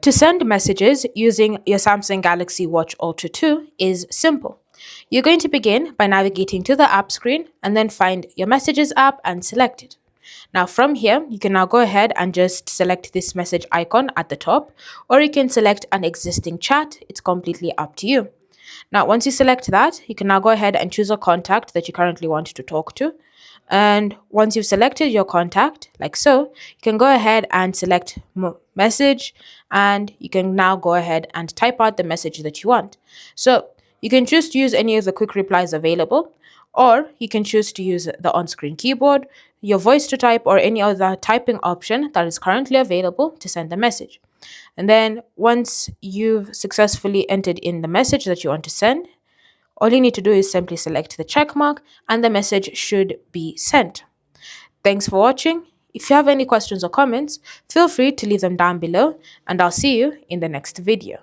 To send messages using your Samsung Galaxy Watch Ultra 2 is simple. You're going to begin by navigating to the app screen and then find your Messages app and select it. Now from here, you can now go ahead and just select this message icon at the top, or you can select an existing chat. It's completely up to you. Now, once you select that, you can now go ahead and choose a contact that you currently want to talk to. And once you've selected your contact, like so, you can go ahead and select message, and you can now go ahead and type out the message that you want. So you can choose to use any of the quick replies available, or you can choose to use the on-screen keyboard, your voice to type, or any other typing option that is currently available to send the message. And then once you've successfully entered in the message that you want to send, all you need to do is simply select the check mark and the message should be sent. Thanks for watching. If you have any questions or comments, feel free to leave them down below, and I'll see you in the next video.